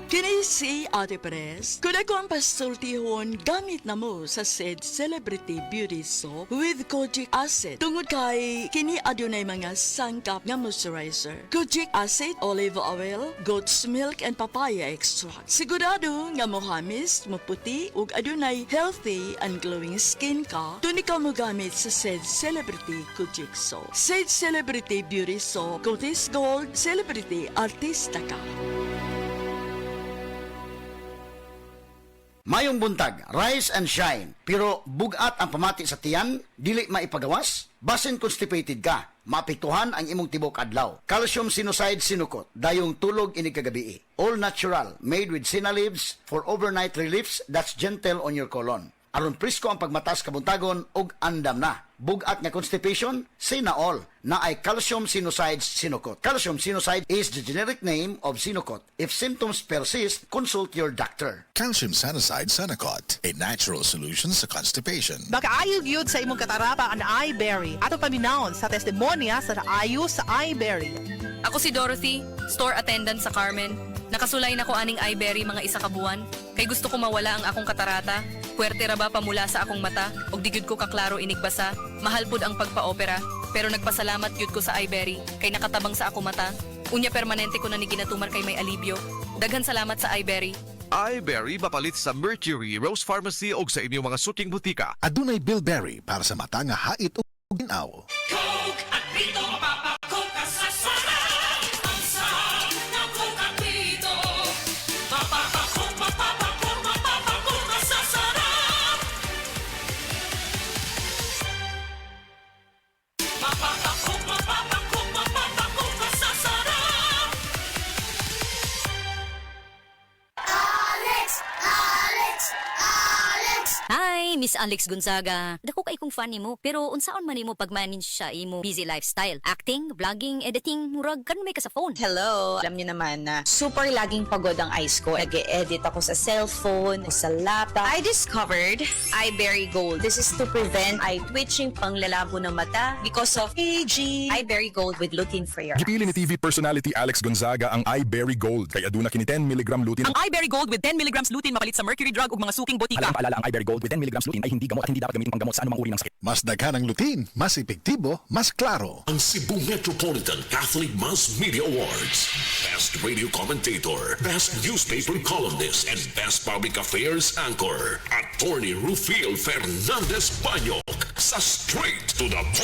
Kini si Ate Pres. Kung ako ang pasultihon, gamit na mo sa said Celebrity Beauty Soap with Kojic Acid. Tungod kay kini adunay mga sangkap nga moisturizer. Kojic Acid, olive oil, goat's milk, and papaya extract. Sigurado nga mohamis, maputi, ug adunay healthy and glowing skin ka, tuni ka mo gamit sa said Celebrity Kojic Soap. Said Celebrity Beauty Soap, Cotis Gold, Celebrity Artista ka. Mayong buntag, rise and shine, pero bugat ang pamati sa tiyan, dili maipagawas? Basin constipated ka, maapektuhan ang imong tibok adlaw. Calcium Sinucide Sinukot, dayong tulog ini kagabi. All natural, made with Sina leaves for overnight reliefs that's gentle on your colon. Aron presko ang pagmatas kabuntagon og andam na. Bugat nga constipation, Sinaol, na ay Calcium Sinucide Sinukot. Calcium Sinucide is the generic name of Sinukot. If symptoms persist, consult your doctor. Calcium Sinucide Senocot, a natural solution sa constipation. Baka ayog yun sa imong katarapa ang iBerry. Ato paminahon sa testimonya sa naayo sa iBerry. Ako si Dorothy, store attendant sa Carmen. Nakasulay na ko aning iBerry mga isa ka buwan. Kay gusto ko mawala ang akong katarata. Puwerte ra ba pamula sa akong mata? Og di gyud ko kaklaro inigbasa. Mahal pud ang pagpa-opera. Pero nagpasalamat gyud ko sa iBerry. Kay nakatabang sa akong mata. Unya permanente ko na ni ginatumar kay may alibyo. Daghan salamat sa iBerry. iBerry mapalit sa Mercury, Rose Pharmacy o sa inyong mga suking butika. Adunay Bilberry para sa mata nga hait ug ginaw. Coke at Vito, mapapakoke ka sa sarap. Ang sarap ng Coke at Vito. Mapapakoke ka sa sarap. Mapapakoke ka sa sarap. Hi, Miss Alex Gonzaga. Dako kay kong fan nimo, pero unsaon man nimo pag-manage sa imo busy lifestyle? Acting, vlogging, editing, murag kan may ka sa phone. Hello! Alam niyo naman na super laging pagod ang eyes ko. Nag-e-edit ako sa cellphone, sa laptop. I discovered iBerry Gold. This is to prevent eye twitching, panglalabo ng mata because of aging. iBerry Gold with lutein for your Gipili ni TV personality Alex Gonzaga ang iBerry Gold kay aduna kini 10 mg lutein. Ang iBerry Gold with 10 mg lutein mapalit sa Mercury Drug ug mga suking botika. Alam paalala ang iBerry Gold with 10 mg lutein ay hindi gamot at hindi dapat gamitin panggamot sa anumang uri ng sakit. Mas daghan ang lutein, mas epektibo, mas klaro. Ang Cebu Metropolitan Catholic Mass Media Awards. Best Radio Commentator, Best Newspaper Columnist, and Best Public Affairs Anchor. Attorney Rufiel Fernandez Banyok sa Straight to the Point